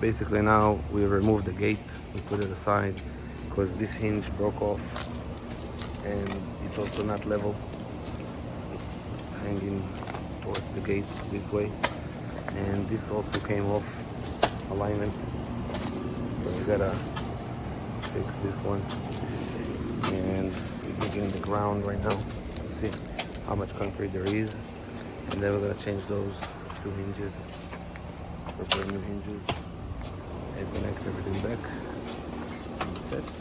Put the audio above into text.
Basically now we removed the gate, we put it aside because this hinge broke off and it's also not level. It's hanging towards the gate this way, and this also came off alignment, so we gotta fix this one. And we're digging the ground right now to see how much concrete there is, and then we're gonna change those two hinges, prepare new hinges and connect everything back. That's it.